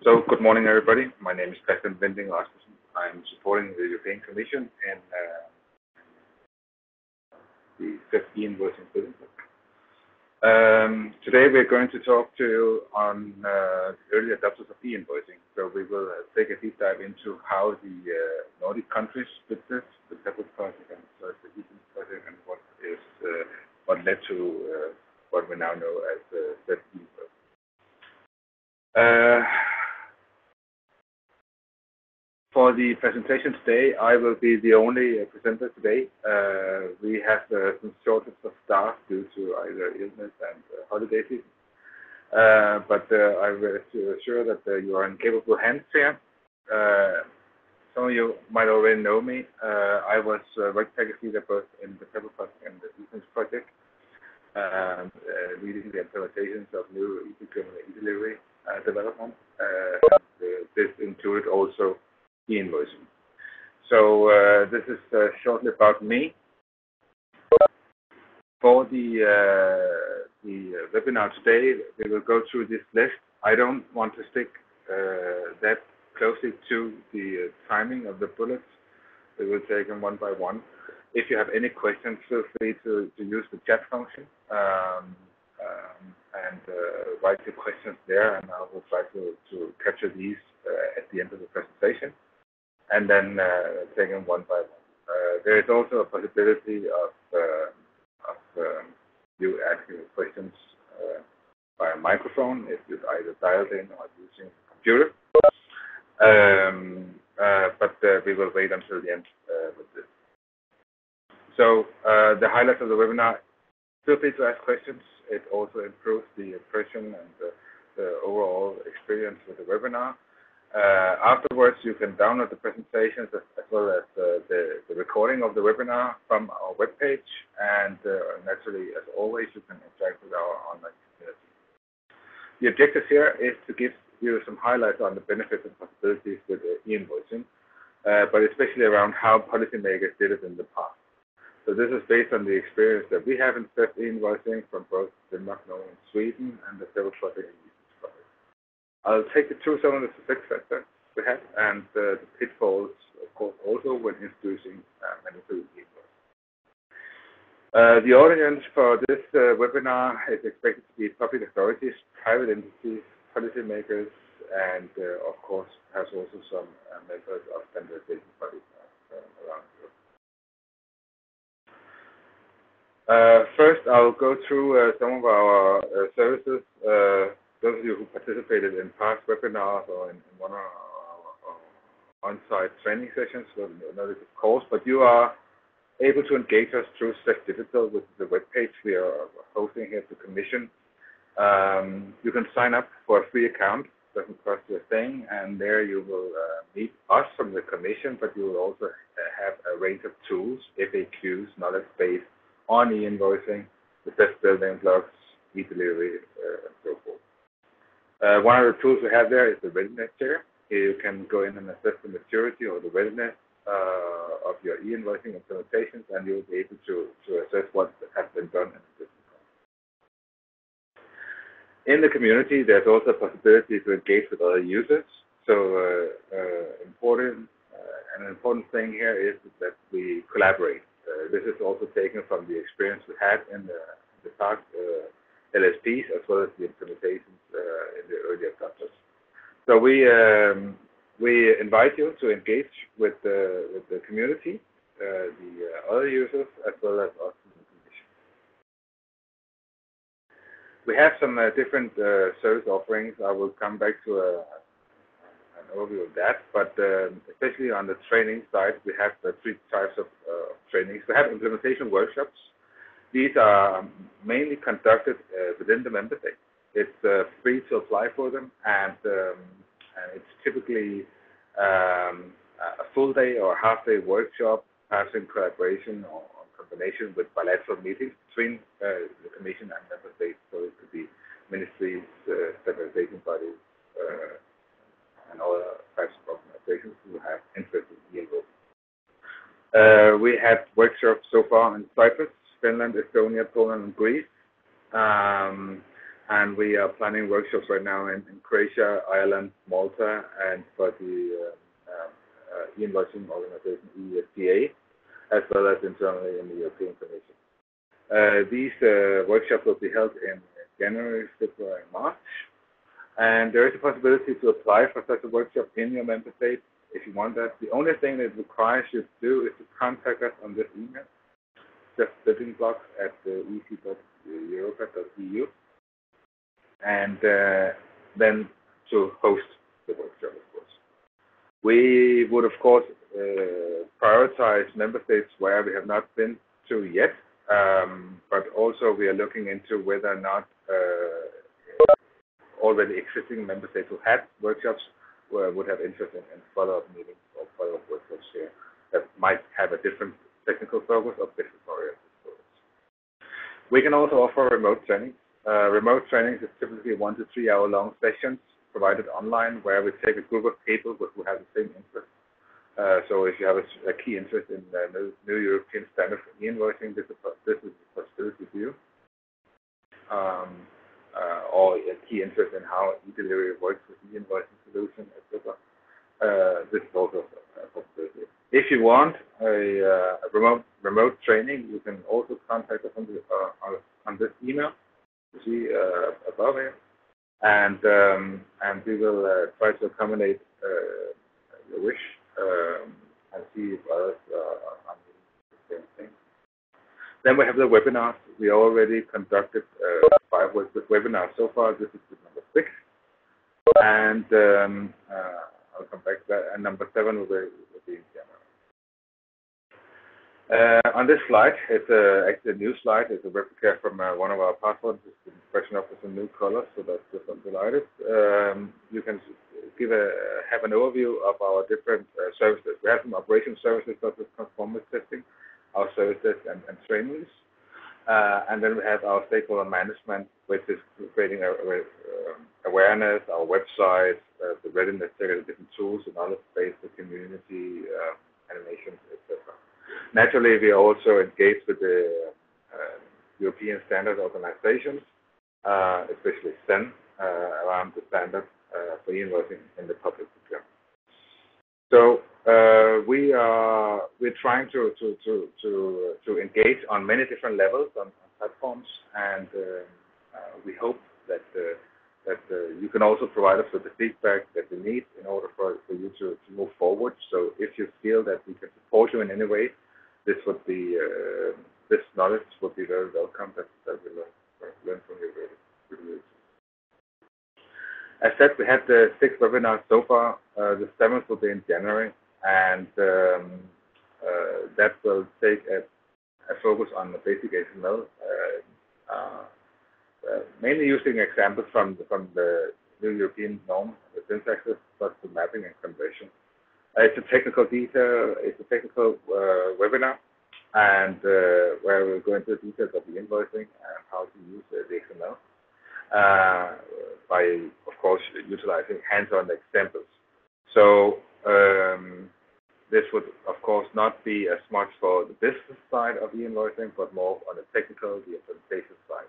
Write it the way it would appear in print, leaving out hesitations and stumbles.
So, good morning, everybody. My name is Christian Vending Rasmussen. I'm supporting the European Commission in the fifth eInvoicing business. Today, we're going to talk to you on the early adopters of eInvoicing. So, we will take a deep dive into how the Nordic countries did this, the separate project and the eInvoicing project, and what led to what we now know as the eInvoicing. For the presentation today, I will be the only presenter today. We have some shortage of staff due to either illness and holiday season. But I will assure that you are in capable hands here. Some of you might already know me. I was work package leader both in the Pebble project and the Defense project, leading the implementations of new e-delivery development. This included also eInvoicing. So this is shortly about me. For the webinar today, we will go through this list. I don't want to stick that closely to the timing of the bullets. We will take them one by one. If you have any questions, feel free to use the chat function and write your questions there, and I will try to capture these at the end of the presentation, and then take them one by one. There is also a possibility of you asking questions by microphone if you've either dialed in or using a computer. But we will wait until the end with this. So the highlights of the webinar: feel free to ask questions. It also improves the impression and the overall experience with the webinar. Afterwards, you can download the presentations as well as the recording of the webinar from our webpage. And naturally, as always, you can interact with our online community. The objective here is to give you some highlights on the benefits and possibilities with eInvoicing, but especially around how policymakers did it in the past. So this is based on the experience that we have in CEF eInvoicing from both Denmark, Norway, and Sweden, and the several projects in these projects. I'll take you through some of the success factors we have and the pitfalls, of course, also when introducing mandatory eInvoicing. The audience for this webinar is expected to be public authorities, private entities, policymakers, and of course, has also some members of standardization bodies around Europe. First, I'll go through some of our services. Those of you who participated in past webinars or in one of our on-site training sessions will know this, of course, but you are able to engage us through CEF Digital, which is the webpage we are hosting here at the Commission. You can sign up for a free account, doesn't cost you a thing, and there you will meet us from the Commission, but you will also have a range of tools, FAQs, knowledge base on eInvoicing, the CEF building blocks, e-delivery, and so forth. One of the tools we have there is the readiness checker. Here you can go in and assess the maturity or the readiness of your eInvoicing implementations, and you'll be able to assess what has been done in the system. In the community, there's also a possibility to engage with other users. So an important thing here is that we collaborate. This is also taken from the experience we had in the past LSPs as well as the implementations in the early adopters. So we invite you to engage with the community, the other users, as well as us in the Commission. We have some different service offerings. I will come back to an overview of that, but especially on the training side, we have three types of trainings. We have implementation workshops. These are mainly conducted within the member state. It's free to apply for them, and it's typically a full day or a half day workshop, perhaps in collaboration or combination with bilateral meetings between the Commission and member states. So it could be ministries, standardization bodies, and other types of organizations who have interest in eInvoicing. We had workshops so far in Cyprus, Finland, Estonia, Poland, and Greece. And we are planning workshops right now in Croatia, Ireland, Malta, and for the e-invoicing organization ESDA, as well as internally in the European Commission. These workshops will be held in January, February, and March. And there is a possibility to apply for such a workshop in your member state if you want that. The only thing that it requires you to do is to contact us on this email, just buildingblocks@ec.europa.eu, and then to host the workshop, of course. We would, of course, prioritize member states where we have not been to yet, but also we are looking into whether or not already existing member states who had workshops would have interest in follow-up meetings or follow-up workshops here that might have a different technical focus or business-oriented focus. We can also offer remote trainings. Remote trainings is typically 1 to 3 hour long sessions provided online where we take a group of people who have the same interest. So if you have a key interest in the new European standard for e-invoicing, this is a possibility for you. Or a key interest in how e-delivery works with e-invoicing solution, etc. This is also a possibility. If you want a remote training, you can also contact us on this email you see above here, and we will try to accommodate your wish and see if others are doing the same thing. Then we have the webinars. We already conducted 5 webinars so far. This is number 6, and I'll come back to that. And number 7 will be in January. On this slide, it's actually a new slide. It's a replica from one of our passports. It's been freshened up with some new colors, so that's just I'm delighted. You can have an overview of our different services. We have some operation services such as conformance testing, our services and trainings. And then we have our stakeholder management, which is creating awareness, our website, the readiness check of the different tools, the knowledge base, the community, animations, etc. Naturally, we are also engaged with the European standard organizations, especially CEN, around the standard for e-invoicing in the public procurement. So we're trying to engage on many different levels on platforms, and we hope that you can also provide us with the feedback that we need in order for you to move forward. So if you feel that we can support you in any way, this would be this knowledge would be very welcome. That we learn from you really. As said, we had 6 webinars so far. The 7th will be in January, and that will take a focus on the basic XML, mainly using examples from the new European norm, the syntaxes, but the mapping and conversion. It's a technical detail. It's a technical webinar, and where we'll go into the details of the invoicing and how to use the XML. By, of course, utilizing hands-on examples. So this would, of course, not be as much for the business side of e-invoicing, but more on the technical, the implementation side